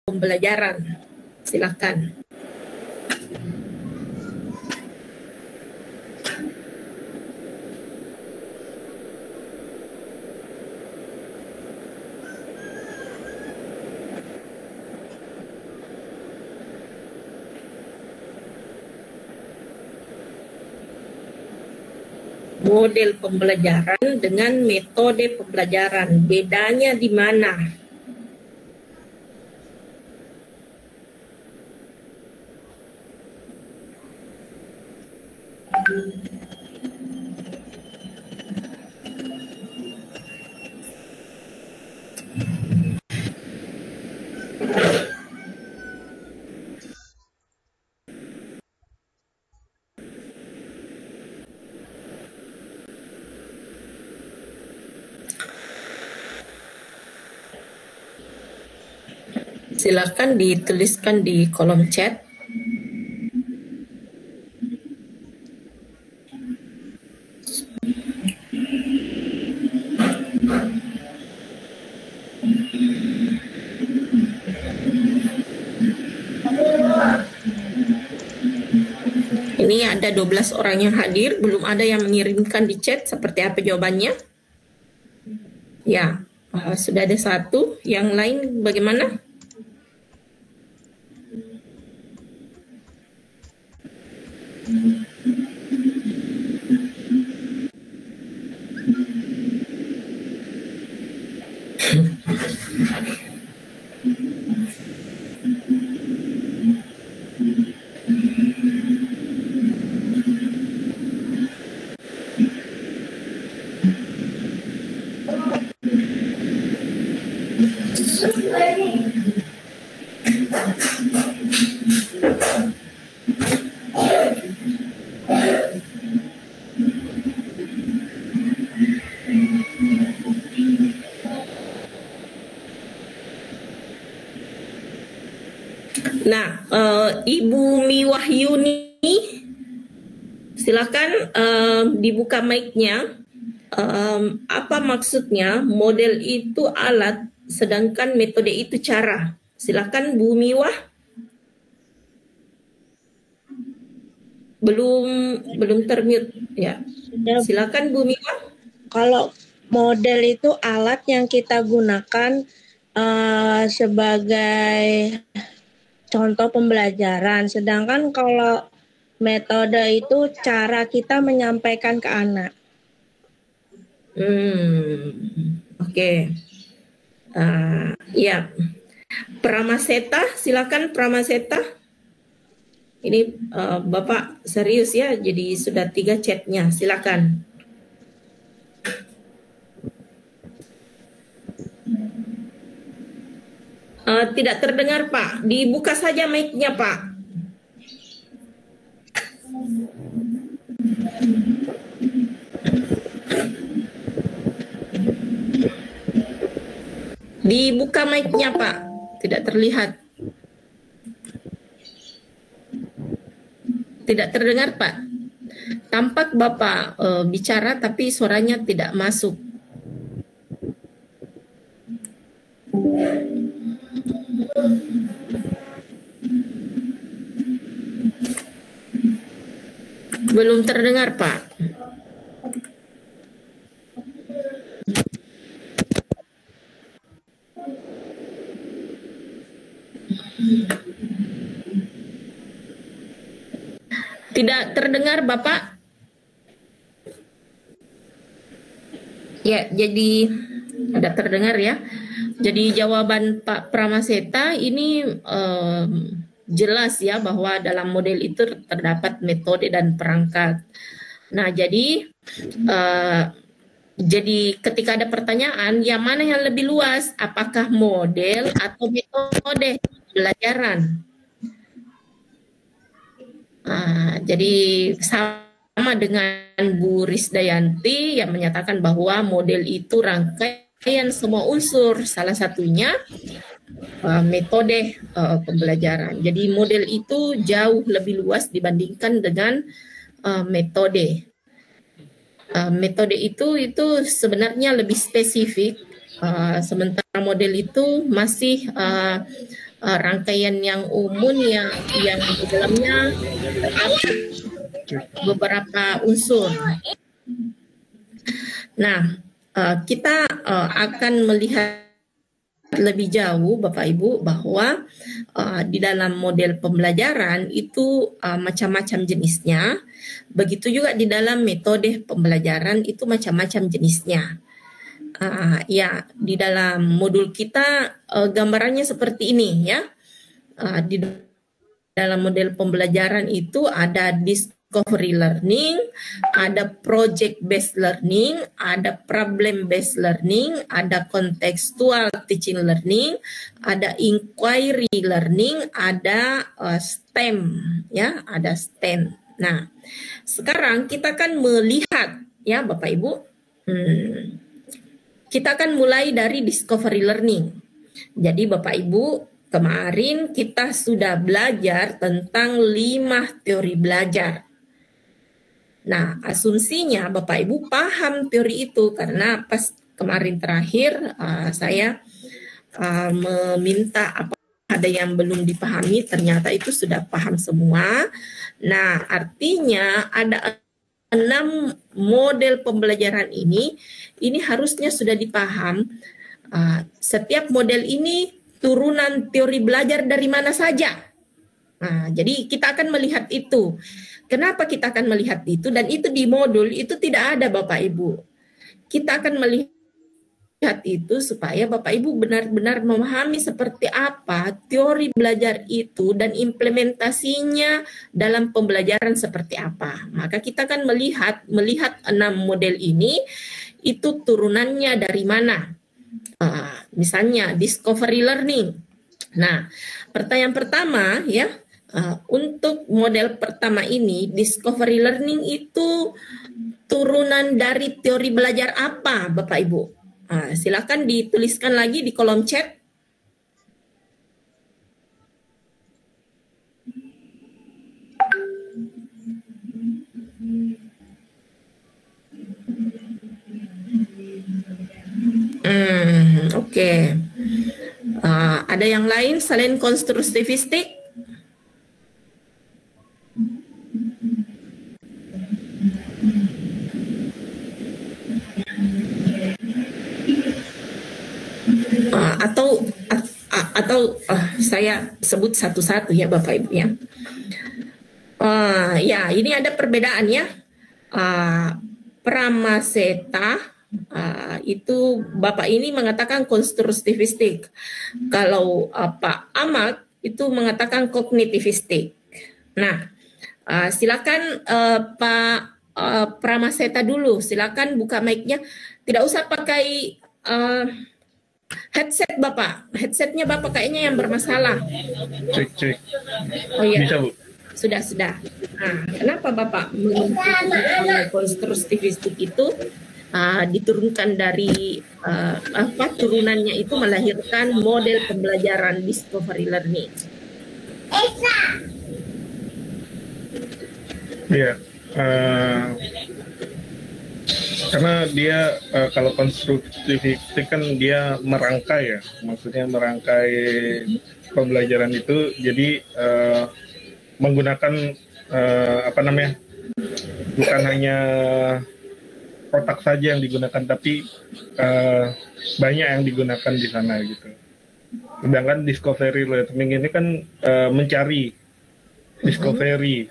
pembelajaran. Silakan. Model pembelajaran dengan metode pembelajaran, bedanya di mana? Silakan dituliskan di kolom chat. Ini ada 12 orang yang hadir, belum ada yang mengirimkan di chat seperti apa jawabannya? Ya, sudah ada satu. Yang lain bagaimana? Nah, Ibu Miwahyuni, silakan dibuka mic-nya. Apa maksudnya model itu alat, sedangkan metode itu cara? Silakan Bu Miwah. Belum termute ya. Silakan Bu Miwah. Kalau model itu alat yang kita gunakan sebagai contoh pembelajaran, sedangkan kalau metode itu cara kita menyampaikan ke anak. Oke. Ya, Pramaseta, silakan Pramaseta. Ini Bapak serius ya, jadi sudah 3 chatnya, silakan. Tidak terdengar Pak, dibuka saja mic-nya Pak. Dibuka mic-nya Pak, tidak terlihat. Tidak terdengar Pak. Tampak Bapak bicara tapi suaranya tidak masuk. Belum terdengar Pak. Tidak terdengar Bapak? Ya, jadi tidak terdengar ya. Jadi jawaban Pak Pramaseta ini jelas ya bahwa dalam model itu terdapat metode dan perangkat. Nah, jadi ketika ada pertanyaan, yang mana yang lebih luas? Apakah model atau metode pembelajaran? Jadi sama dengan Bu Risdayanti yang menyatakan bahwa model itu rangkaian semua unsur, salah satunya metode pembelajaran. Jadi model itu jauh lebih luas dibandingkan dengan metode. Metode itu sebenarnya lebih spesifik, sementara model itu masih rangkaian yang umum yang di dalamnya terdapat beberapa unsur. Nah, kita akan melihat lebih jauh Bapak Ibu bahwa di dalam model pembelajaran itu macam-macam jenisnya. Begitu juga di dalam metode pembelajaran itu macam-macam jenisnya. Ya, di dalam modul kita gambarannya seperti ini ya. Di dalam model pembelajaran itu ada discovery learning, ada project based learning, ada problem based learning, ada contextual teaching learning, ada inquiry learning, ada STEM ya, ada STEM. Nah, sekarang kita akan melihat ya Bapak Ibu. Kita akan mulai dari discovery learning. Jadi Bapak Ibu, kemarin kita sudah belajar tentang 5 teori belajar. Nah, asumsinya Bapak Ibu paham teori itu karena pas kemarin terakhir saya meminta apa ada yang belum dipahami, ternyata itu sudah paham semua. Nah, artinya ada 6 model pembelajaran ini harusnya sudah dipaham. Setiap model ini turunan teori belajar dari mana saja. Nah, jadi kita akan melihat itu. Kenapa kita akan melihat itu? Dan itu di modul itu tidak ada Bapak Ibu. Kita akan melihat itu supaya Bapak Ibu benar-benar memahami seperti apa teori belajar itu dan implementasinya dalam pembelajaran seperti apa. Maka kita akan melihat 6 model ini itu turunannya dari mana. Misalnya discovery learning. Nah, pertanyaan pertama ya, untuk model pertama ini discovery learning itu turunan dari teori belajar apa Bapak Ibu? Silakan dituliskan lagi di kolom chat. Oke. Ada yang lain selain konstruktivistik? Atau saya sebut satu-satu ya Bapak Ibu ya. Ya, ini ada perbedaan ya. Pramaseta itu Bapak ini mengatakan konstruktivistik. Kalau Pak Ahmad itu mengatakan kognitivistik. Nah, silakan Pak Pramaseta dulu. Silakan buka mic-nya. Tidak usah pakai headset Bapak. Headsetnya Bapak kayaknya yang bermasalah. Cek. Oh iya. Bisa Bu. Sudah. Nah, kenapa Bapak menunjukkan konstruktivistik itu diturunkan dari turunannya itu melahirkan model pembelajaran discovery learning? Iya. Karena dia kalau konstruktivistik kan dia merangkai ya, maksudnya merangkai pembelajaran itu, jadi menggunakan bukan hanya otak saja yang digunakan, tapi banyak yang digunakan di sana gitu. Sedangkan discovery learning ini kan mencari, discovery,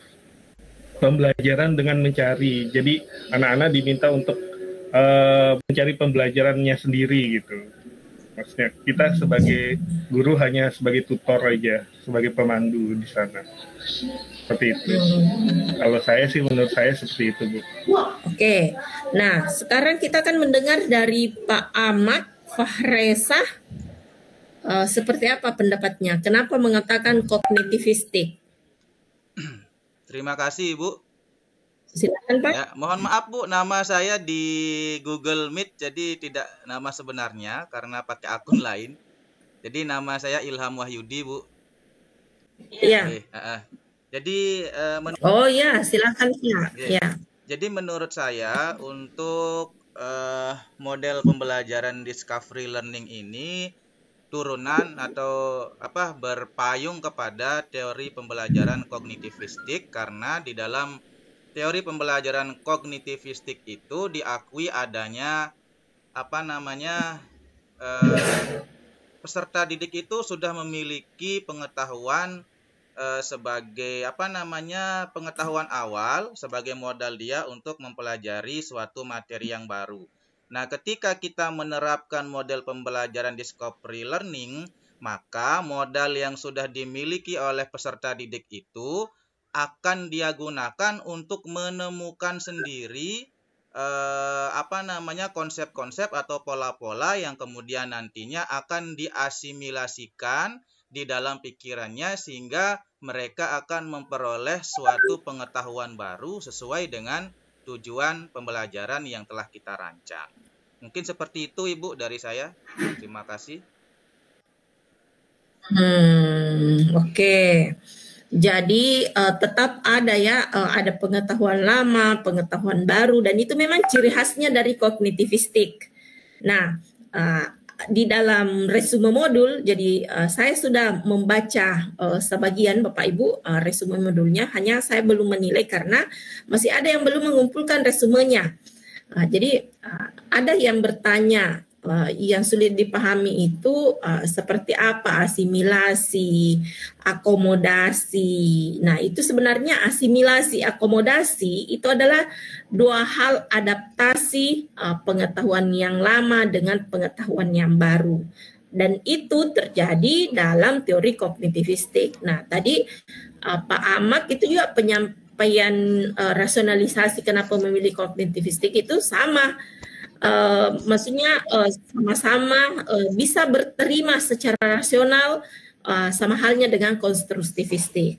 pembelajaran dengan mencari. Jadi anak-anak diminta untuk mencari pembelajarannya sendiri gitu. Maksudnya kita sebagai guru hanya sebagai tutor aja, sebagai pemandu di sana. Seperti itu. Kalau saya sih, menurut saya seperti itu, Bu. Oke. Nah, sekarang kita akan mendengar dari Pak Ahmad Fahresah. Seperti apa pendapatnya? Kenapa mengatakan kognitivistik? Terima kasih, Bu. Silakan, Pak. Ya, mohon maaf, Bu, nama saya di Google Meet jadi tidak nama sebenarnya karena pakai akun lain. Jadi nama saya Ilham Wahyudi, Bu. Iya. Jadi oh ya, silakan Pak. Ya. Jadi menurut saya untuk model pembelajaran discovery learning ini turunan atau berpayung kepada teori pembelajaran kognitivistik, karena di dalam teori pembelajaran kognitivistik itu diakui adanya peserta didik itu sudah memiliki pengetahuan sebagai pengetahuan awal sebagai modal dia untuk mempelajari suatu materi yang baru. Nah, ketika kita menerapkan model pembelajaran discovery learning, maka modal yang sudah dimiliki oleh peserta didik itu akan dia gunakan untuk menemukan sendiri konsep-konsep atau pola-pola yang kemudian nantinya akan diasimilasikan di dalam pikirannya, sehingga mereka akan memperoleh suatu pengetahuan baru sesuai dengan tujuan pembelajaran yang telah kita rancang. Mungkin seperti itu, Ibu, dari saya. Terima kasih. Oke. Jadi tetap ada ya, ada pengetahuan lama, pengetahuan baru, dan itu memang ciri khasnya dari kognitivistik. Nah, di dalam resume modul, jadi saya sudah membaca sebagian Bapak Ibu resume modulnya, hanya saya belum menilai karena masih ada yang belum mengumpulkan resumenya. Jadi ada yang bertanya, yang sulit dipahami itu seperti apa asimilasi, akomodasi. Nah, itu sebenarnya asimilasi, akomodasi itu adalah dua hal adaptasi pengetahuan yang lama dengan pengetahuan yang baru. Dan itu terjadi dalam teori kognitivistik. Nah, tadi Pak Ahmad itu juga penyampaian rasionalisasi kenapa memilih kognitivistik itu sama. Maksudnya sama-sama bisa berterima secara rasional, sama halnya dengan konstruktivistik.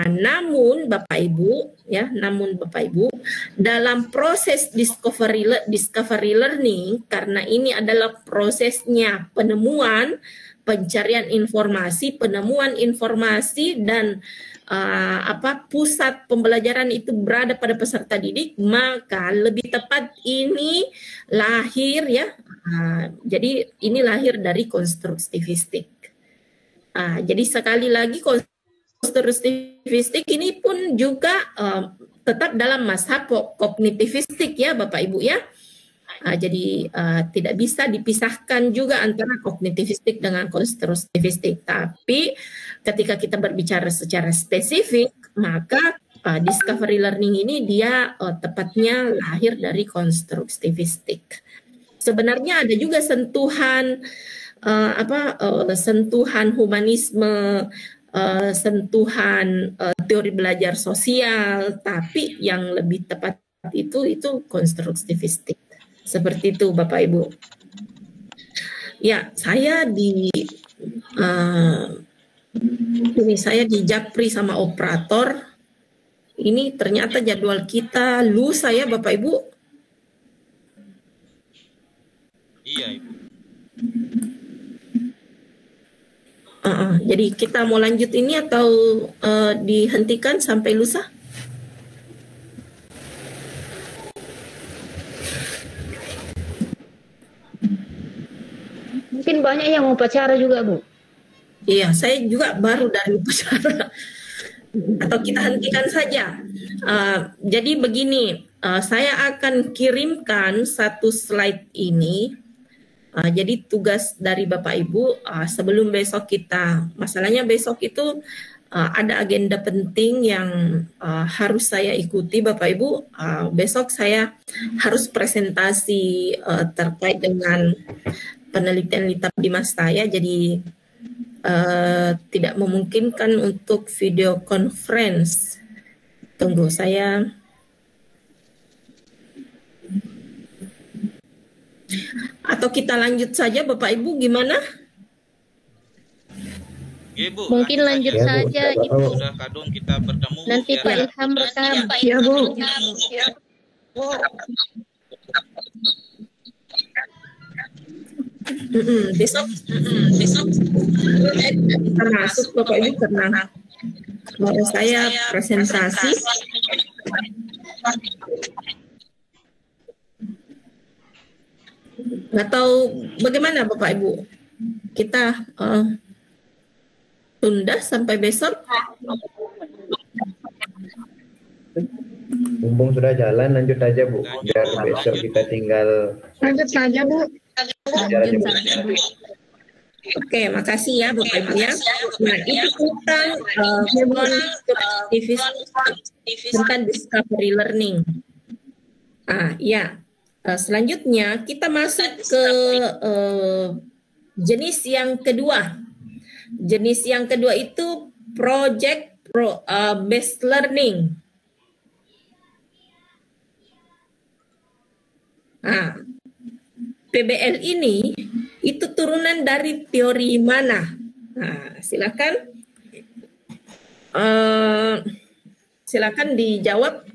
Namun Bapak Ibu, dalam proses discovery learning, karena ini adalah prosesnya penemuan, pencarian informasi, penemuan informasi, dan pusat pembelajaran itu berada pada peserta didik, maka lebih tepat ini lahir ya. Jadi ini lahir dari konstruktivistik. Jadi sekali lagi konstruktivistik ini pun juga tetap dalam mazhab kognitivistik ya Bapak Ibu ya. Jadi tidak bisa dipisahkan juga antara kognitivistik dengan konstruktivistik. Tapi ketika kita berbicara secara spesifik, maka discovery learning ini dia tepatnya lahir dari konstruktivistik. Sebenarnya ada juga sentuhan sentuhan humanisme, sentuhan teori belajar sosial, tapi yang lebih tepat itu konstruktivistik. Seperti itu Bapak Ibu. Ya, saya saya di Japri sama operator. Ini ternyata jadwal kita lusa ya Bapak Ibu. Iya, Ibu. Jadi kita mau lanjut ini atau dihentikan sampai lusa? Mungkin banyak yang mau upacara juga, Bu. Iya, saya juga baru dari upacara. Atau kita hentikan saja. Jadi begini, saya akan kirimkan satu slide ini. Jadi tugas dari Bapak Ibu sebelum besok masalahnya besok itu ada agenda penting yang harus saya ikuti Bapak Ibu. Besok saya harus presentasi terkait dengan penelitian Litap Dimas saya, jadi tidak memungkinkan untuk video conference. Tunggu saya. Atau kita lanjut saja Bapak Ibu, gimana? Ibu, mungkin lanjut saja Ibu. Sudah kadung kita bertemu. Nanti Pak Ilham rekam. Ya Bu. Besok kita masuk Bapak Ibu karena baru saya presentasi. Atau bagaimana Bapak Ibu? kita tunda sampai besok. Mumpung sudah jalan, lanjut aja Bu. Biar besok kita tinggal Lanjut saja, Bu. jalan Bu. Oke, makasih ya Bapak Ibu ya. Nah, itu tentang tentang discovery learning. Ya. Selanjutnya kita masuk ke jenis yang kedua. Jenis yang kedua itu project based learning. PBL ini itu turunan dari teori mana? Silakan dijawab,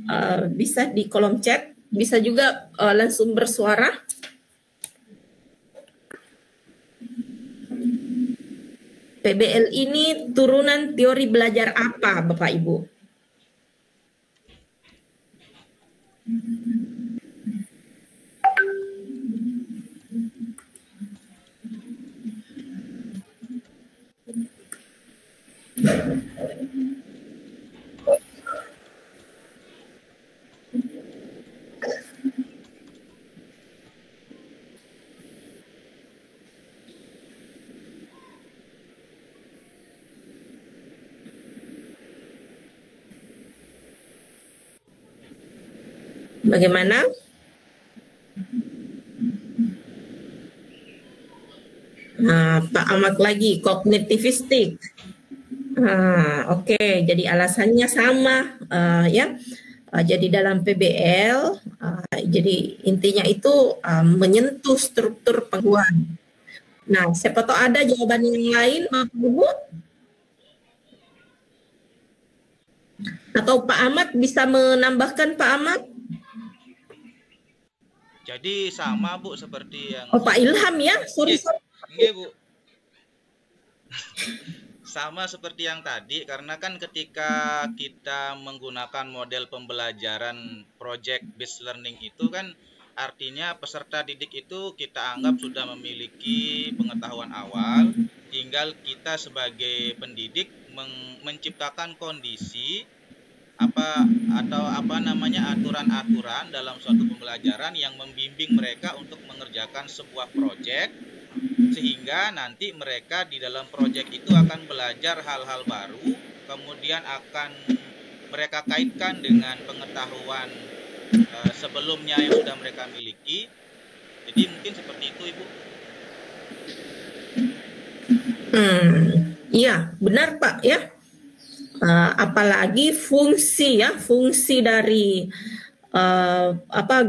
bisa di kolom chat, bisa juga langsung bersuara. PBL ini turunan teori belajar apa, Bapak Ibu? Bagaimana? Pak Ahmad lagi, kognitivistik. Oke, jadi alasannya sama ya. Jadi dalam PBL, jadi intinya itu menyentuh struktur pengetahuan. Nah, siapa tahu ada jawaban yang lain, Ibu? Atau Pak Ahmad bisa menambahkan, Pak Ahmad? Jadi sama Bu seperti yang Pak Ilham ya, sorry. Iya Bu. Sama seperti yang tadi, karena kan ketika kita menggunakan model pembelajaran project based learning itu kan artinya peserta didik itu kita anggap sudah memiliki pengetahuan awal, tinggal kita sebagai pendidik menciptakan kondisi aturan-aturan dalam suatu pembelajaran yang membimbing mereka untuk mengerjakan sebuah proyek, sehingga nanti mereka di dalam proyek itu akan belajar hal-hal baru, kemudian akan mereka kaitkan dengan pengetahuan sebelumnya yang sudah mereka miliki. Jadi mungkin seperti itu, Ibu. Iya, benar Pak ya. Apalagi fungsi dari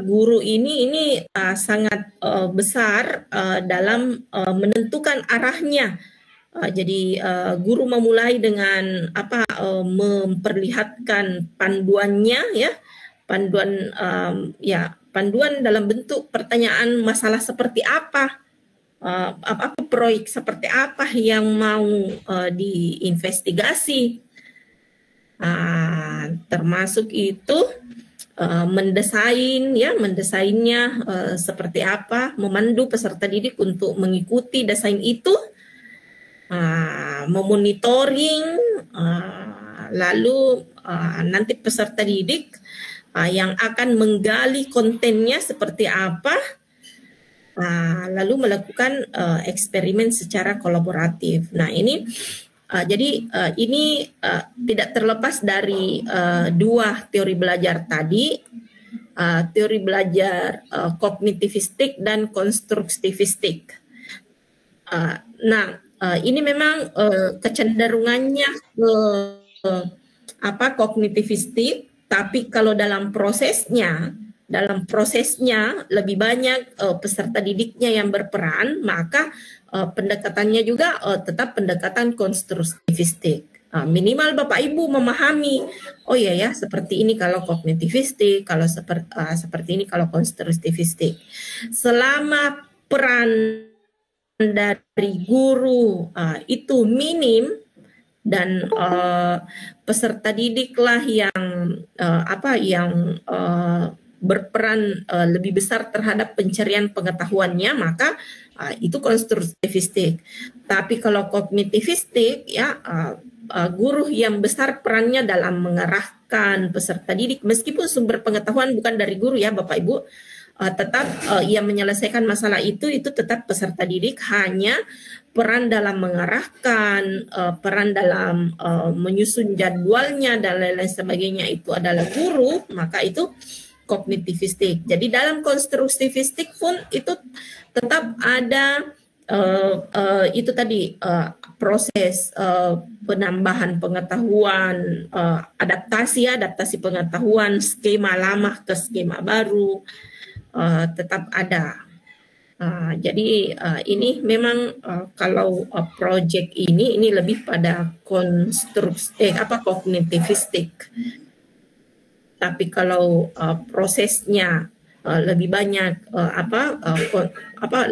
guru ini sangat besar dalam menentukan arahnya. Jadi guru memulai dengan memperlihatkan panduannya ya, panduan dalam bentuk pertanyaan masalah seperti apa, proyek seperti apa yang mau diinvestigasi. Termasuk itu mendesainnya seperti apa, memandu peserta didik untuk mengikuti desain itu, memonitoring, lalu nanti peserta didik yang akan menggali kontennya seperti apa, lalu melakukan eksperimen secara kolaboratif. Nah ini jadi ini tidak terlepas dari dua teori belajar tadi, teori belajar kognitivistik dan konstruktivistik. Ini memang kecenderungannya ke kognitivistik, tapi kalau dalam prosesnya lebih banyak peserta didiknya yang berperan, maka pendekatannya juga tetap pendekatan konstruktivistik. Minimal Bapak Ibu memahami, oh iya ya, seperti ini kalau kognitivistik, kalau seperti ini kalau konstruktivistik. Selama peran dari guru itu minim dan peserta didiklah yang berperan lebih besar terhadap pencarian pengetahuannya, maka Itu konstruktivistik. Tapi kalau kognitivistik ya guru yang besar perannya dalam mengarahkan peserta didik, meskipun sumber pengetahuan bukan dari guru ya Bapak Ibu, tetap ia menyelesaikan masalah itu tetap peserta didik, hanya peran dalam mengarahkan, peran dalam menyusun jadwalnya dan lain-lain sebagainya itu adalah guru, maka itu kognitivistik. Jadi dalam konstruktivistik pun itu tetap ada itu tadi proses penambahan pengetahuan, adaptasi pengetahuan, skema lama ke skema baru, tetap ada. Jadi ini memang kalau project ini lebih pada kognitivistik. Tapi kalau prosesnya lebih banyak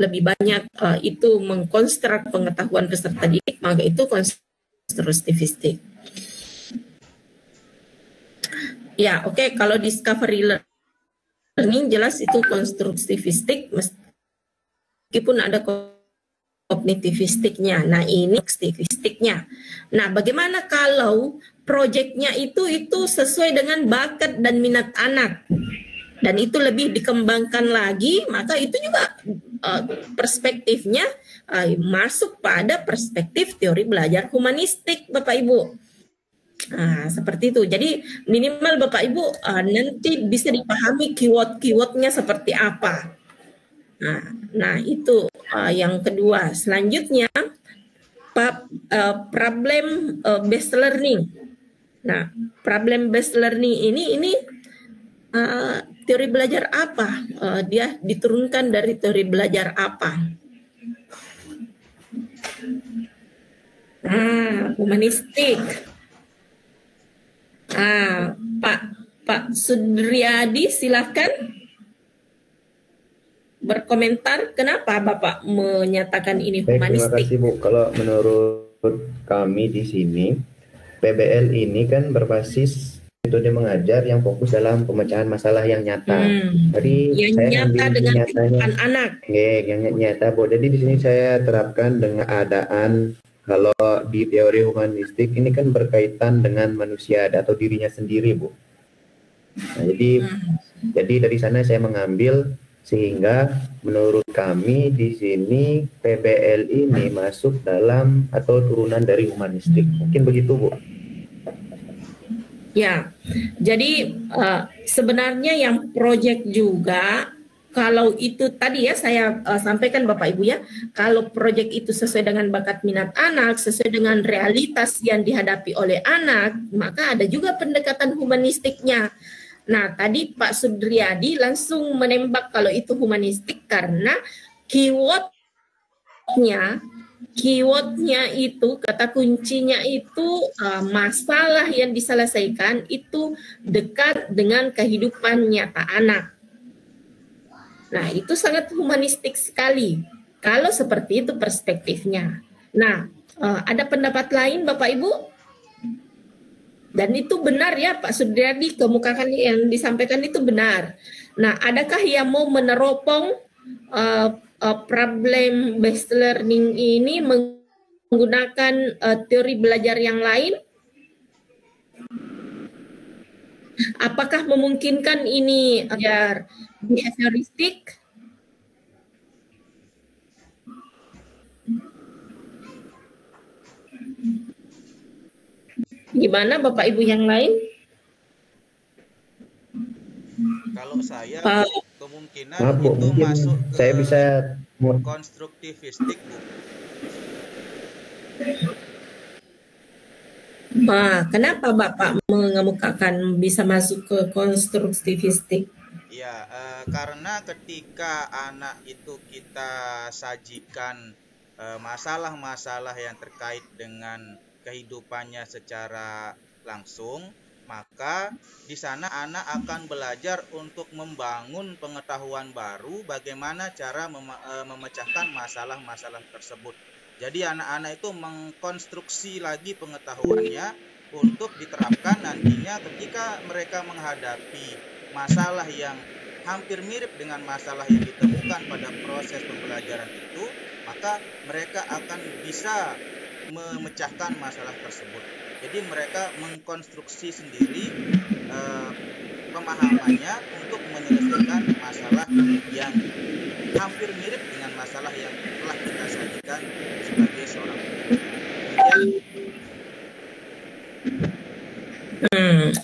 lebih banyak itu mengkonstruk pengetahuan peserta didik, maka itu konstruktivistik. Ya, oke. Kalau discovery learning jelas itu konstruktivistik, meskipun ada kognitivistiknya. Nah, ini konstruktivistiknya. Nah, bagaimana kalau proyeknya itu sesuai dengan bakat dan minat anak, dan itu lebih dikembangkan lagi, maka itu juga perspektifnya masuk pada perspektif teori belajar humanistik, Bapak Ibu. Seperti itu. Jadi minimal Bapak Ibu nanti bisa dipahami keyword-keywordnya seperti apa. Nah itu yang kedua. Selanjutnya problem based learning. Nah, problem based learning ini teori belajar apa? Dia diturunkan dari teori belajar apa? Humanistik. Pak Sudriyadi, silakan berkomentar. Kenapa Bapak menyatakan ini humanistik? Baik, terima kasih Bu. Kalau menurut kami di sini, PBL ini kan berbasis metode mengajar yang fokus dalam pemecahan masalah yang nyata. Jadi yang saya nyata dengan kehidupan anak. Yang nyata Bu. Jadi di sini saya terapkan dengan keadaan. Kalau di teori humanistik ini kan berkaitan dengan manusia atau dirinya sendiri, Bu. Nah, jadi dari sana saya mengambil, sehingga menurut kami di sini PBL ini masuk dalam atau turunan dari humanistik. Mungkin begitu, Bu. Ya, jadi sebenarnya yang proyek juga, kalau itu tadi ya saya sampaikan Bapak Ibu ya, kalau proyek itu sesuai dengan bakat minat anak, sesuai dengan realitas yang dihadapi oleh anak, maka ada juga pendekatan humanistiknya. Nah, tadi Pak Sudriyadi langsung menembak kalau itu humanistik karena keywordnya itu, kata kuncinya itu masalah yang diselesaikan itu dekat dengan kehidupan nyata anak. Nah, itu sangat humanistik sekali kalau seperti itu perspektifnya. Nah, ada pendapat lain Bapak Ibu? Dan itu benar ya Pak Sudriyadi, kemukakan yang disampaikan itu benar. Nah, adakah yang mau meneropong problem based learning ini menggunakan teori belajar yang lain? Apakah memungkinkan ini agar behavioristik? Gimana Bapak Ibu yang lain? Kalau saya kemungkinan Bu, itu masuk ke saya bisa konstruktivistik, Bu. Kenapa Bapak mengemukakan bisa masuk ke konstruktivistik? Ya, karena ketika anak itu kita sajikan masalah-masalah yang terkait dengan kehidupannya secara langsung, maka di sana anak akan belajar untuk membangun pengetahuan baru bagaimana cara memecahkan masalah-masalah tersebut. Jadi anak-anak itu mengkonstruksi lagi pengetahuannya untuk diterapkan nantinya ketika mereka menghadapi masalah yang hampir mirip dengan masalah yang ditemukan pada proses pembelajaran itu, maka mereka akan bisa memecahkan masalah tersebut. Jadi mereka mengkonstruksi sendiri pemahamannya untuk menyelesaikan masalah yang hampir mirip dengan masalah yang telah kita sajikan sebagai seorang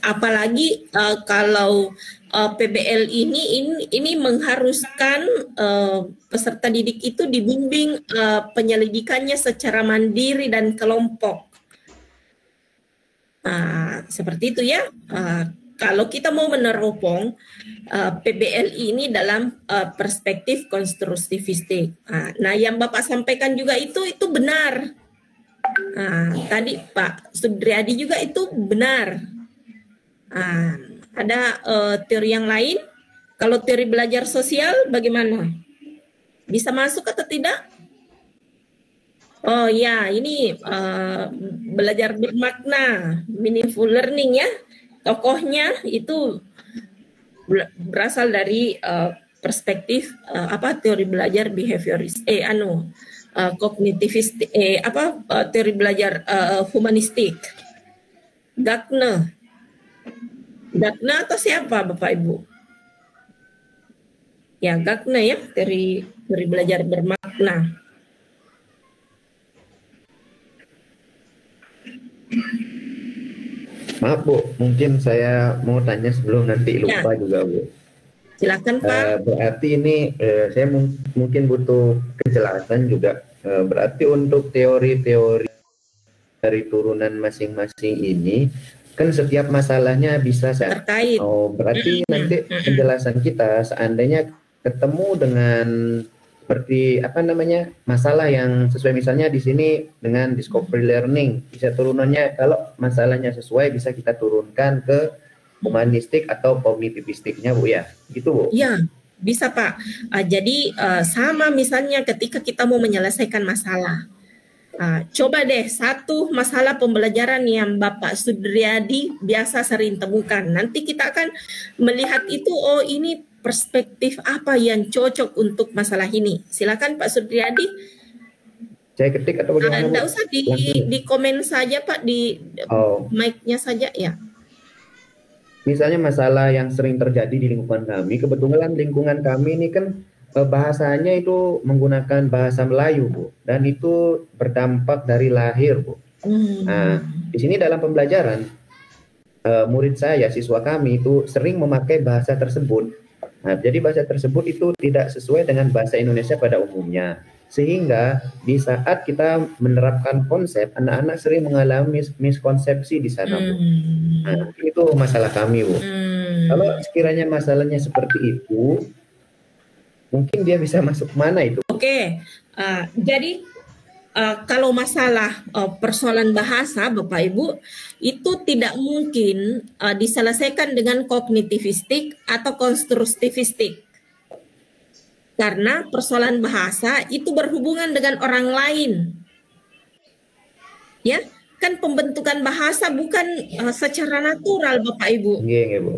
apalagi kalau PBL ini mengharuskan peserta didik itu dibimbing penyelidikannya secara mandiri dan kelompok. Seperti itu ya. Kalau kita mau meneropong PBL ini dalam perspektif konstruktivistik. Nah, yang Bapak sampaikan juga itu benar. Tadi Pak Sudriadi juga itu benar. Ada teori yang lain. Kalau teori belajar sosial bagaimana? Bisa masuk atau tidak? Oh ya, ini belajar bermakna, meaningful learning ya. Tokohnya itu berasal dari perspektif teori belajar behavioris kognitivistik teori belajar humanistik. Gagner atau siapa Bapak Ibu? Ya, Gagner ya, teori belajar bermakna. Maaf Bu, mungkin saya mau tanya sebelum nanti lupa juga Bu. Silakan Pak. Berarti ini saya mungkin butuh kejelasan juga. Berarti untuk teori-teori dari turunan masing-masing ini kan setiap masalahnya bisa terkait. Berarti nanti penjelasan kita seandainya ketemu dengan seperti masalah yang sesuai, misalnya di sini dengan discovery learning, bisa turunannya kalau masalahnya sesuai bisa kita turunkan ke humanistik atau kognitivistiknya Bu ya, gitu Bu? Iya, bisa Pak. Jadi sama misalnya ketika kita mau menyelesaikan masalah, coba deh satu masalah pembelajaran yang Bapak Sudriadi biasa sering temukan. Nanti kita akan melihat itu, oh ini perspektif apa yang cocok untuk masalah ini. Silakan Pak Sudriadi. Saya ketik atau bagaimana? Tidak usah di komen saja Pak, di mic-nya saja ya. Misalnya masalah yang sering terjadi di lingkungan kami, kebetulan lingkungan kami ini kan bahasanya itu menggunakan bahasa Melayu Bu, dan itu berdampak dari lahir Bu. Nah, di sini dalam pembelajaran murid saya, siswa kami itu sering memakai bahasa tersebut. Nah, jadi bahasa tersebut itu tidak sesuai dengan bahasa Indonesia pada umumnya. Sehingga di saat kita menerapkan konsep, anak-anak sering mengalami miskonsepsi di sana, Bu. Nah, itu masalah kami, Bu. Kalau sekiranya masalahnya seperti itu, mungkin dia bisa masuk mana itu? Oke, jadi kalau masalah persoalan bahasa, Bapak Ibu, itu tidak mungkin diselesaikan dengan kognitivistik atau konstruktivistik. Karena persoalan bahasa itu berhubungan dengan orang lain. Ya, kan pembentukan bahasa bukan secara natural Bapak Ibu.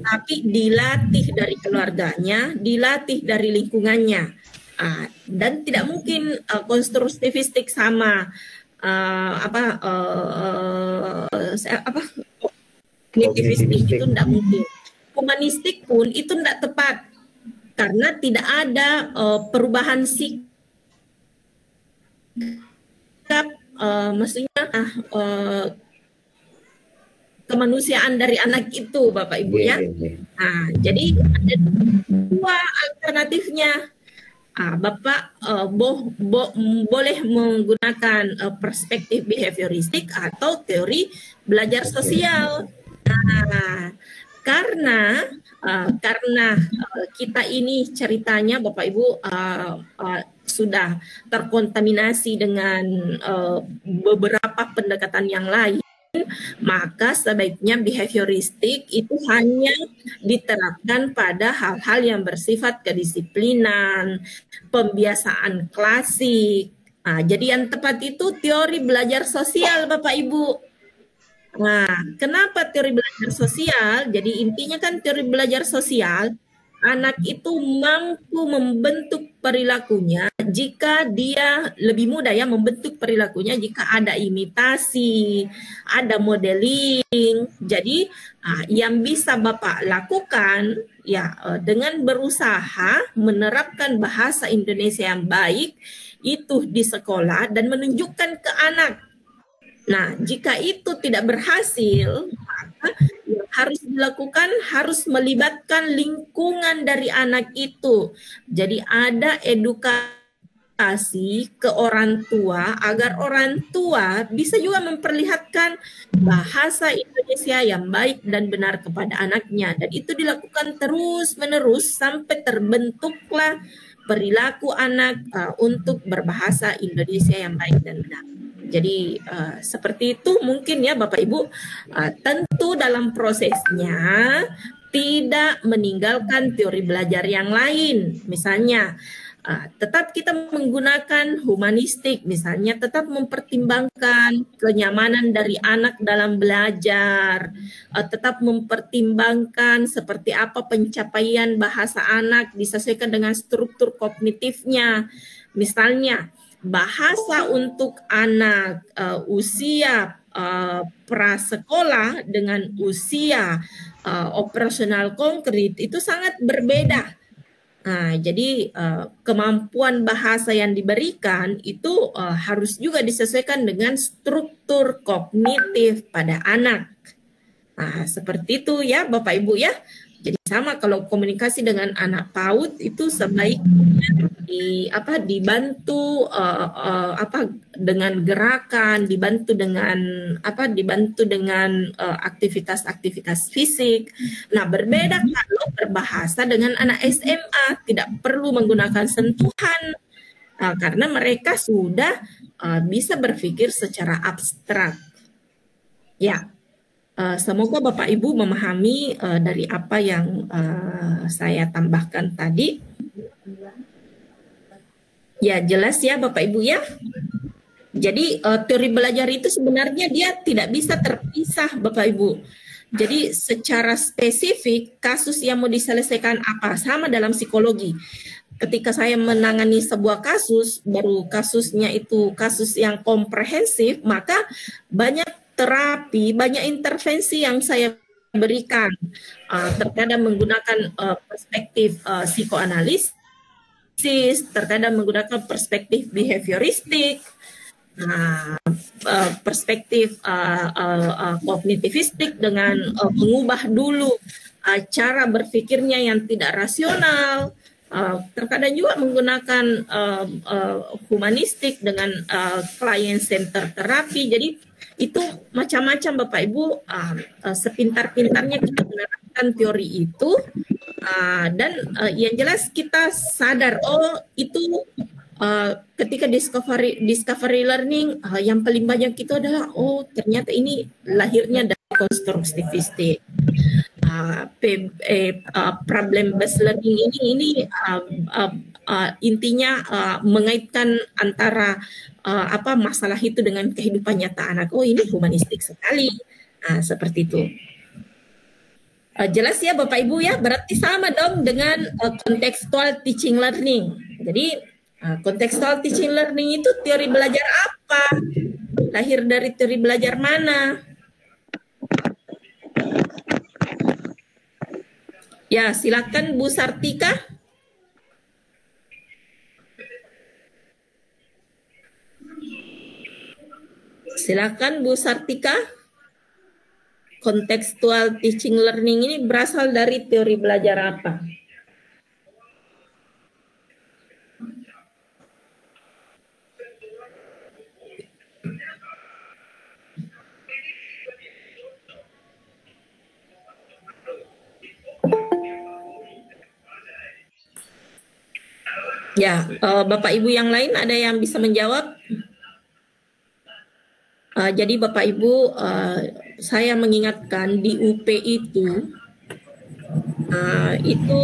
Tapi dilatih dari keluarganya, dilatih dari lingkungannya. Dan tidak mungkin konstruktivistik sama kognitivistik itu tidak mungkin. Humanistik pun itu tidak tepat karena tidak ada perubahan sikap, maksudnya kemanusiaan dari anak itu Bapak Ibu ya. Nah, jadi ada dua alternatifnya. Bapak boleh menggunakan perspektif behavioristik atau teori belajar sosial. Karena kita ini ceritanya Bapak Ibu sudah terkontaminasi dengan beberapa pendekatan yang lain, maka sebaiknya behavioristik itu hanya diterapkan pada hal-hal yang bersifat kedisiplinan, pembiasaan klasik. Jadi yang tepat itu teori belajar sosial Bapak Ibu. Nah, kenapa teori belajar sosial? Jadi intinya kan teori belajar sosial anak itu mampu membentuk perilakunya jika dia lebih mudah ya membentuk perilakunya jika ada imitasi, ada modeling. Jadi yang bisa Bapak lakukan ya dengan berusaha menerapkan bahasa Indonesia yang baik itu di sekolah dan menunjukkan ke anak. Nah, jika itu tidak berhasil, maka yang harus dilakukan harus melibatkan lingkungan dari anak itu. Jadi ada edukasi ke orang tua agar orang tua bisa juga memperlihatkan bahasa Indonesia yang baik dan benar kepada anaknya. Dan itu dilakukan terus-menerus sampai terbentuklah perilaku anak untuk berbahasa Indonesia yang baik dan benar. Jadi seperti itu mungkin ya Bapak Ibu, tentu dalam prosesnya tidak meninggalkan teori belajar yang lain. Misalnya tetap kita menggunakan humanistik, misalnya tetap mempertimbangkan kenyamanan dari anak dalam belajar, tetap mempertimbangkan seperti apa pencapaian bahasa anak disesuaikan dengan struktur kognitifnya. Misalnya bahasa untuk anak usia prasekolah dengan usia operasional konkret itu sangat berbeda. Nah, jadi kemampuan bahasa yang diberikan itu harus juga disesuaikan dengan struktur kognitif pada anak. Nah, seperti itu ya Bapak Ibu ya. Jadi sama kalau komunikasi dengan anak PAUD itu sebaiknya dibantu dengan gerakan, dibantu dengan aktivitas-aktivitas fisik. Nah, berbeda kalau berbahasa dengan anak SMA, tidak perlu menggunakan sentuhan karena mereka sudah bisa berpikir secara abstrak. Ya. Semoga Bapak Ibu memahami dari apa yang saya tambahkan tadi. Ya, jelas ya Bapak Ibu ya. Jadi teori belajar itu sebenarnya dia tidak bisa terpisah Bapak Ibu. Jadi secara spesifik kasus yang mau diselesaikan apa sama dalam psikologi. Ketika saya menangani sebuah kasus, baru kasusnya itu kasus yang komprehensif, maka banyak terapi, banyak intervensi yang saya berikan. Terkadang menggunakan perspektif psikoanalisis, terkadang menggunakan perspektif behavioristik, perspektif kognitivistik dengan mengubah dulu cara berpikirnya yang tidak rasional. Terkadang juga menggunakan humanistik dengan client center terapi. Jadi itu macam-macam Bapak Ibu, sepintar-pintarnya kita menerapkan teori itu dan yang jelas kita sadar itu ketika discovery learning yang paling banyak itu adalah ternyata ini lahirnya dari konstruktivistik. Problem based learning ini intinya mengaitkan antara masalah itu dengan kehidupan nyata anak. Ini humanistik sekali. Seperti itu. Jelas ya Bapak Ibu ya, berarti sama dong dengan contextual teaching learning. Jadi contextual teaching learning itu teori belajar apa? Lahir dari teori belajar mana? Ya, silakan Bu Sartika. Silakan Bu Sartika. Contextual teaching learning ini berasal dari teori belajar apa? Ya, Bapak Ibu yang lain ada yang bisa menjawab? Jadi Bapak Ibu, saya mengingatkan di UP itu waktu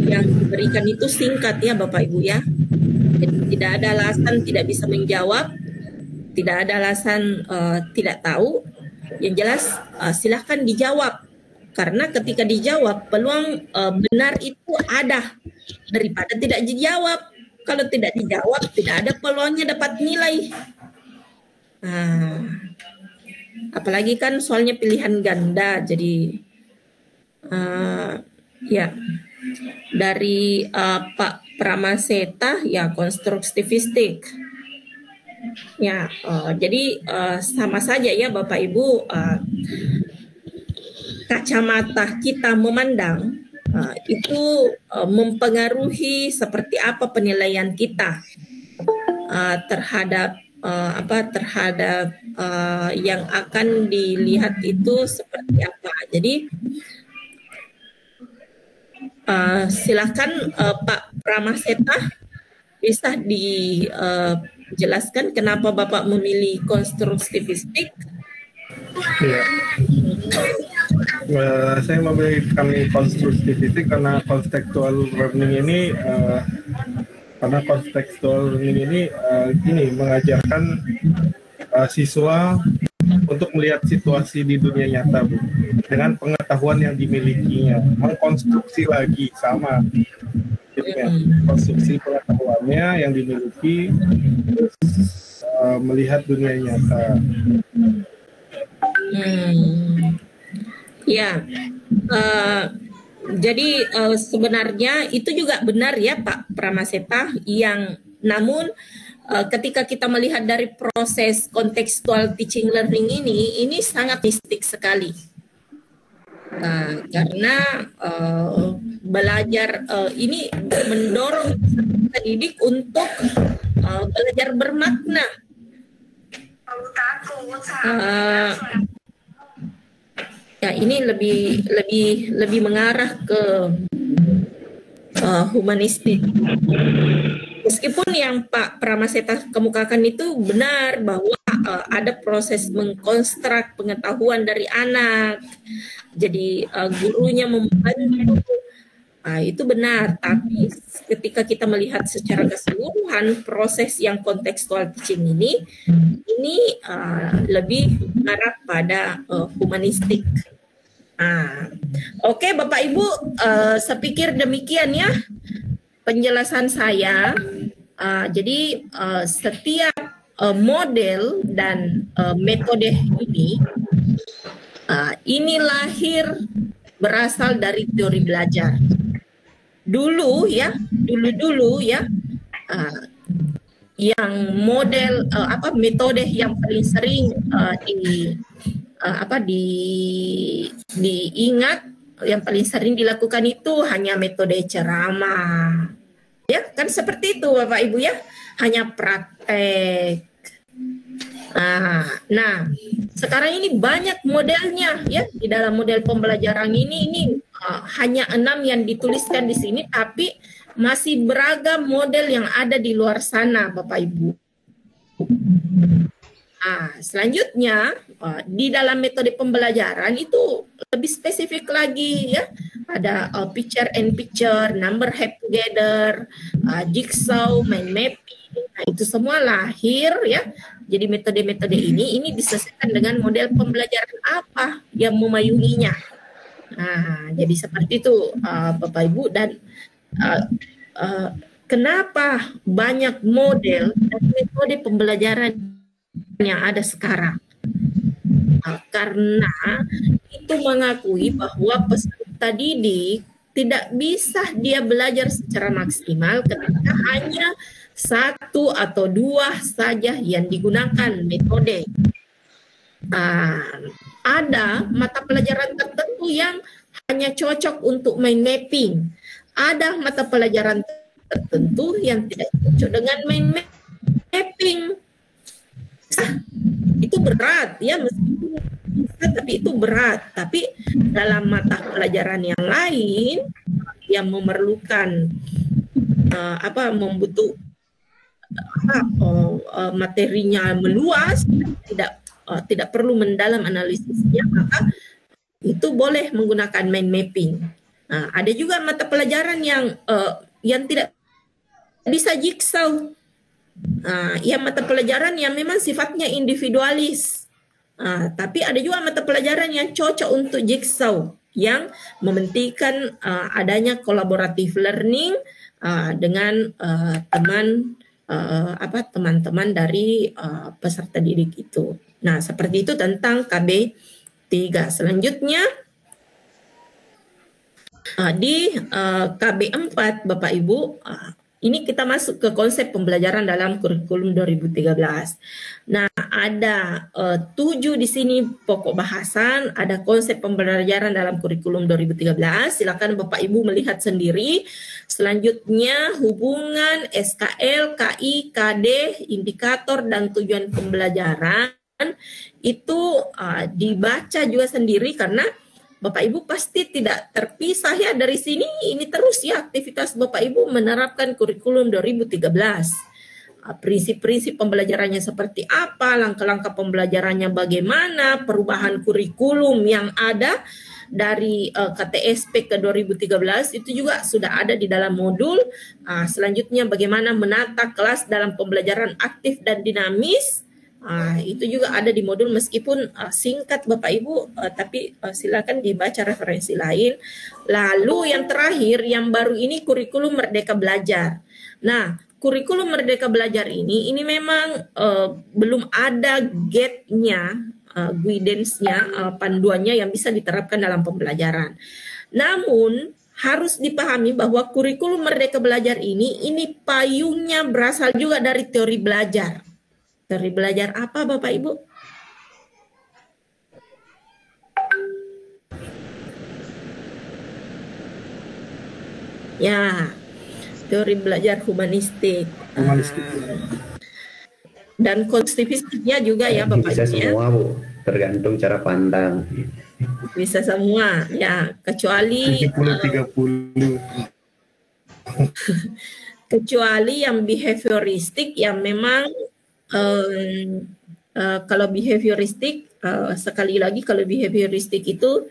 yang diberikan itu singkat ya Bapak Ibu ya. Jadi tidak ada alasan tidak bisa menjawab, tidak ada alasan tidak tahu. Yang jelas silahkan dijawab. Karena ketika dijawab, peluang benar itu ada daripada tidak dijawab. Kalau tidak dijawab, tidak ada peluangnya dapat nilai. Apalagi kan soalnya pilihan ganda, jadi ya dari Pak Pramaseta ya konstruktivistik. Ya, jadi sama saja ya Bapak Ibu, kacamata kita memandang itu mempengaruhi seperti apa penilaian kita terhadap yang akan dilihat itu seperti apa. Jadi silakan Pak Pramaseta bisa dijelaskan kenapa Bapak memilih konstruktivistik. Ya. Saya memilih konstruktivistik karena kontekstual learning ini mengajarkan siswa untuk melihat situasi di dunia nyata, Bu, dengan pengetahuan yang dimilikinya, mengkonstruksi lagi sama, gitu ya, konstruksi pengetahuannya yang dimiliki, melihat dunia nyata. Ya, jadi sebenarnya itu juga benar ya Pak Pramaseta, yang namun ketika kita melihat dari proses kontekstual teaching learning ini sangat mistik sekali. Karena belajar ini mendorong peserta didik untuk belajar bermakna. Ya, ini lebih mengarah ke humanistik. Meskipun yang Pak Pramaseta kemukakan itu benar bahwa ada proses mengkonstruk pengetahuan dari anak, jadi gurunya membantu, itu benar. Tapi ketika kita melihat secara keseluruhan proses yang kontekstual teaching ini lebih mengarah pada humanistik. Oke, Bapak Ibu, saya pikir demikian ya penjelasan saya. Jadi setiap model dan metode ini lahir berasal dari teori belajar. Dulu ya, yang model metode yang paling sering diingat, yang paling sering dilakukan itu hanya metode ceramah. Ya, kan seperti itu Bapak Ibu ya, hanya praktek. Nah, sekarang ini banyak modelnya ya, di dalam model pembelajaran ini hanya 6 yang dituliskan di sini, tapi masih beragam model yang ada di luar sana Bapak Ibu. Selanjutnya di dalam metode pembelajaran itu lebih spesifik lagi ya. Ada picture and picture, number head together, jigsaw, mind mapping. Itu semua lahir ya. Jadi metode-metode ini disesuaikan dengan model pembelajaran apa yang memayunginya. Jadi seperti itu Bapak Ibu, dan kenapa banyak model dan metode pembelajaran yang ada sekarang? Karena itu mengakui bahwa peserta didik tidak bisa dia belajar secara maksimal ketika hanya 1 atau 2 saja yang digunakan metode. Ada mata pelajaran tertentu yang hanya cocok untuk mind mapping. Ada mata pelajaran tertentu yang tidak cocok dengan mind mapping. Itu berat ya, meskipun bisa, tapi itu berat. Tapi dalam mata pelajaran yang lain yang memerlukan materinya meluas, tidak perlu mendalam analisisnya, maka itu boleh menggunakan mind mapping. Ada juga mata pelajaran yang tidak bisa jigsaw. Yang mata pelajaran yang memang sifatnya individualis. Tapi ada juga mata pelajaran yang cocok untuk jigsaw. yang mementingkan adanya collaborative learning dengan teman-teman dari peserta didik itu. Nah, seperti itu tentang KB 3. Selanjutnya di KB 4 Bapak Ibu, ini kita masuk ke konsep pembelajaran dalam kurikulum 2013. Nah, ada 7 di sini pokok bahasan, ada konsep pembelajaran dalam kurikulum 2013. Silakan Bapak Ibu melihat sendiri. Selanjutnya hubungan SKL, KI, KD, indikator dan tujuan pembelajaran itu dibaca juga sendiri karena Bapak Ibu pasti tidak terpisah ya dari sini, ini terus ya aktivitas Bapak Ibu menerapkan kurikulum 2013. Prinsip-prinsip pembelajarannya seperti apa, langkah-langkah pembelajarannya bagaimana, perubahan kurikulum yang ada dari KTSP ke 2013 itu juga sudah ada di dalam modul. Selanjutnya bagaimana menata kelas dalam pembelajaran aktif dan dinamis. Itu juga ada di modul meskipun singkat Bapak Ibu, tapi silakan dibaca referensi lain. Lalu yang terakhir yang baru ini kurikulum Merdeka Belajar. Nah, kurikulum Merdeka Belajar ini memang belum ada guide-nya, guidance-nya, panduannya yang bisa diterapkan dalam pembelajaran. Namun harus dipahami bahwa kurikulum Merdeka Belajar ini payungnya berasal juga dari teori belajar. Teori belajar apa Bapak Ibu? Ya, teori belajar humanistik. Dan konstitusinya juga ya Bapak Bisa Ibu ya. semua Bu, tergantung cara pandang. Bisa semua ya, kecuali 70-30. kecuali yang behavioristik yang memang kalau behavioristik sekali lagi kalau behavioristik itu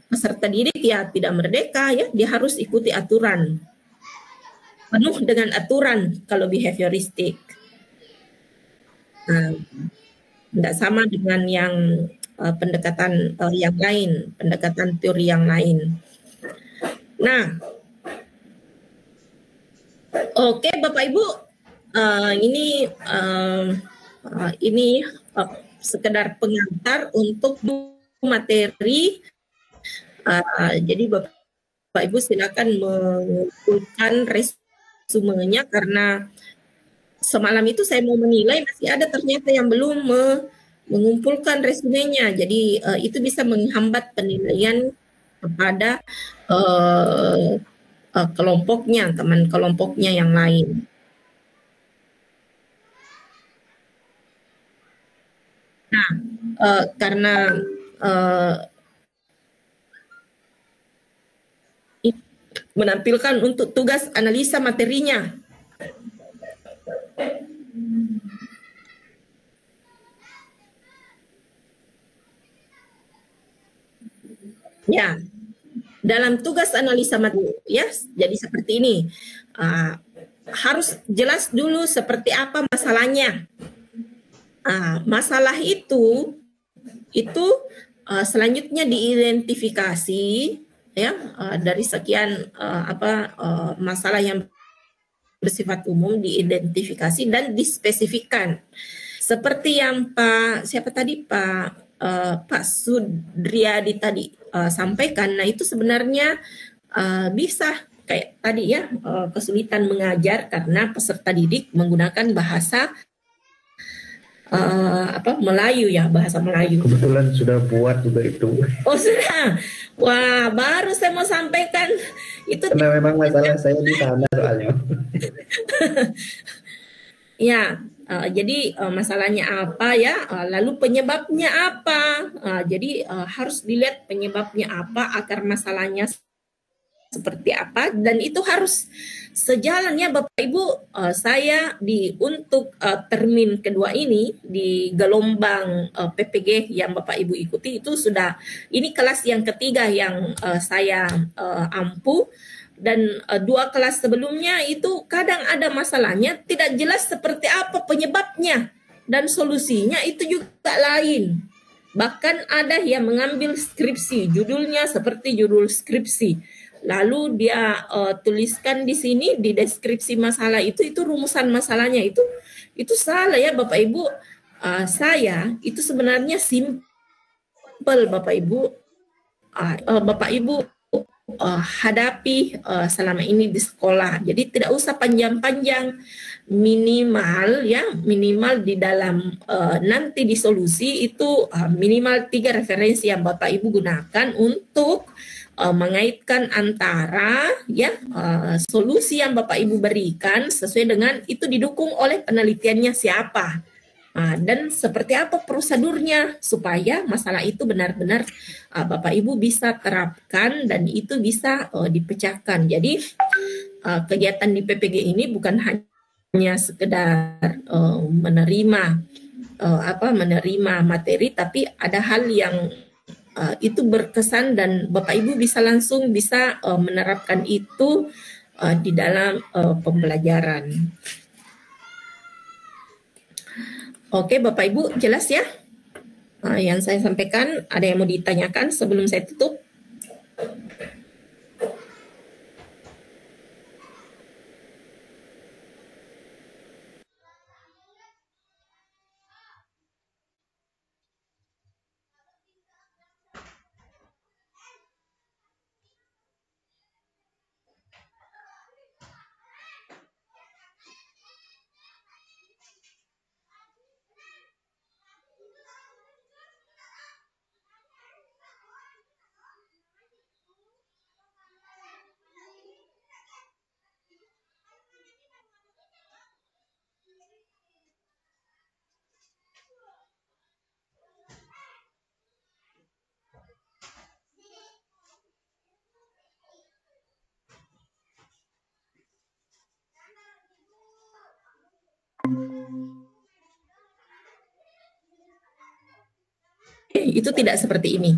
peserta didik ya tidak merdeka ya, dia harus ikuti aturan, penuh dengan aturan kalau behavioristik. Tidak sama dengan yang pendekatan yang lain, pendekatan teori yang lain. Nah, oke Bapak Ibu, ini sekedar pengantar untuk materi. Jadi Bapak Ibu silakan mengumpulkan resumenya karena semalam itu saya mau menilai masih ada ternyata yang belum mengumpulkan resumenya. Jadi itu bisa menghambat penilaian kepada kelompoknya, teman kelompoknya yang lain. Nah, karena menampilkan untuk tugas analisa materinya. Ya, dalam tugas analisa materi ya, jadi seperti ini. Harus jelas dulu seperti apa masalahnya. Masalah itu selanjutnya diidentifikasi ya dari sekian masalah yang bersifat umum diidentifikasi dan dispesifikkan. Seperti yang Pak Sudriyadi tadi sampaikan, nah itu sebenarnya bisa kayak tadi ya, kesulitan mengajar karena peserta didik menggunakan bahasa Melayu ya, bahasa Melayu. Kebetulan sudah buat juga itu. Oh sudah, wah baru saya mau sampaikan itu. Karena memang masalah saya di sana soalnya. Ya, jadi masalahnya apa ya, lalu penyebabnya apa. Jadi harus dilihat penyebabnya apa, akar masalahnya seperti apa, dan itu harus sejalannya Bapak Ibu. Saya untuk termin kedua ini di gelombang PPG yang Bapak Ibu ikuti itu sudah, ini kelas yang ketiga yang saya ampu, dan 2 kelas sebelumnya itu kadang ada masalahnya tidak jelas seperti apa penyebabnya dan solusinya itu juga lain. Bahkan ada yang mengambil skripsi, judulnya seperti judul skripsi. Lalu dia tuliskan di sini di deskripsi masalah itu rumusan masalahnya itu salah ya Bapak Ibu. Saya itu sebenarnya simple Bapak Ibu. Bapak Ibu hadapi selama ini di sekolah. Jadi tidak usah panjang-panjang, minimal di dalam nanti di solusi itu minimal 3 referensi yang Bapak Ibu gunakan untuk mengaitkan antara solusi yang Bapak Ibu berikan sesuai dengan itu didukung oleh penelitiannya siapa. Dan seperti apa prosedurnya supaya masalah itu benar-benar Bapak Ibu bisa terapkan dan itu bisa dipecahkan. Jadi kegiatan di PPG ini bukan hanya sekedar menerima materi, tapi ada hal yang itu berkesan dan Bapak Ibu bisa langsung menerapkan itu di dalam pembelajaran. Oke, Bapak Ibu jelas ya yang saya sampaikan. Ada yang mau ditanyakan sebelum saya tutup? Itu tidak seperti ini.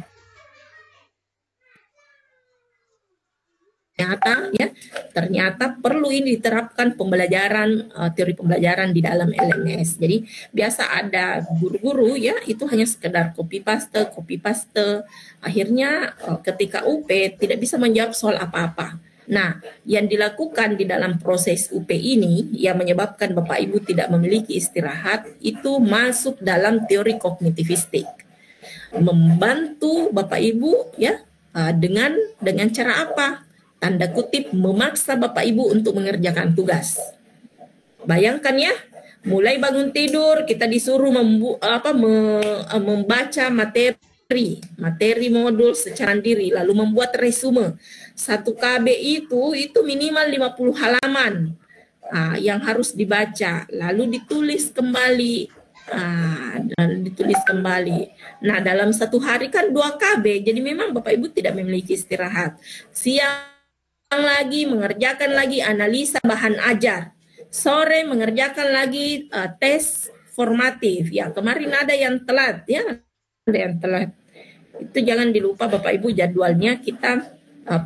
Ternyata perlu ini diterapkan pembelajaran teori pembelajaran di dalam LMS. Jadi biasa ada guru-guru ya itu hanya sekedar copy paste. Akhirnya ketika UP tidak bisa menjawab soal apa-apa. Nah, yang dilakukan di dalam proses UP ini yang menyebabkan Bapak Ibu tidak memiliki istirahat itu masuk dalam teori kognitivistik. Membantu Bapak Ibu ya dengan cara apa? Tanda kutip memaksa Bapak Ibu untuk mengerjakan tugas. Bayangkan ya, mulai bangun tidur kita disuruh membaca materi modul secara diri, lalu membuat resume. 1 KB itu minimal 50 halaman yang harus dibaca, lalu ditulis kembali. Nah, dalam 1 hari kan 2 KB, jadi memang Bapak Ibu tidak memiliki istirahat. Siang lagi mengerjakan lagi analisa bahan ajar, sore mengerjakan lagi tes formatif. Ya, kemarin ada yang telat ya, Itu jangan dilupa Bapak Ibu jadwalnya kita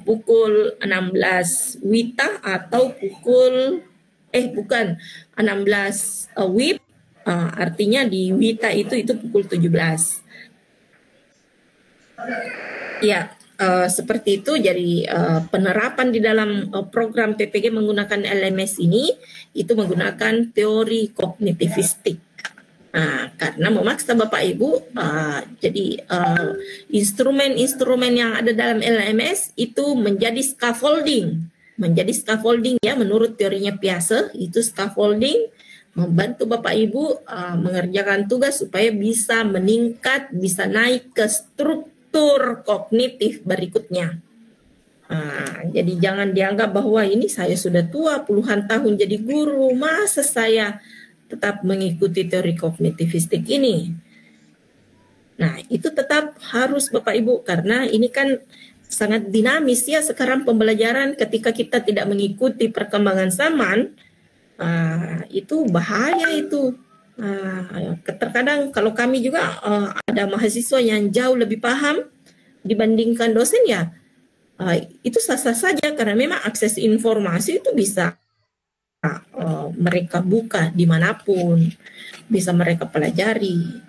pukul 16 WITA atau pukul 16 WIB. Artinya di WITA itu pukul 17. Ya, seperti itu. Jadi penerapan di dalam program PPG menggunakan LMS ini itu menggunakan teori kognitivistik. Karena memaksa Bapak Ibu, jadi instrumen-instrumen yang ada dalam LMS itu menjadi scaffolding ya menurut teorinya Piaget. Itu scaffolding membantu Bapak Ibu mengerjakan tugas supaya bisa meningkat, bisa naik ke struktur kognitif berikutnya. Jadi jangan dianggap bahwa ini saya sudah tua puluhan tahun jadi guru, masa saya tetap mengikuti teori kognitivistik ini. Nah, itu tetap harus Bapak Ibu karena ini kan sangat dinamis ya sekarang pembelajaran. Ketika kita tidak mengikuti perkembangan zaman, itu bahaya itu. Terkadang kalau kami juga ada mahasiswa yang jauh lebih paham dibandingkan dosen ya, itu sah-sah saja karena memang akses informasi itu bisa mereka buka dimanapun, bisa mereka pelajari.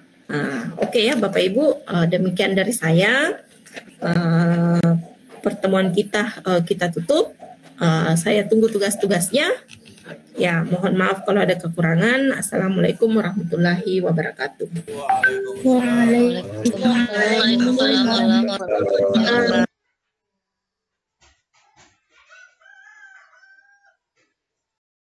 Oke ya Bapak Ibu, demikian dari saya. Pertemuan kita tutup. Saya tunggu tugas-tugasnya. Ya, mohon maaf kalau ada kekurangan. Assalamualaikum warahmatullahi wabarakatuh. Waalaikumsalam warahmatullahi wabarakatuh.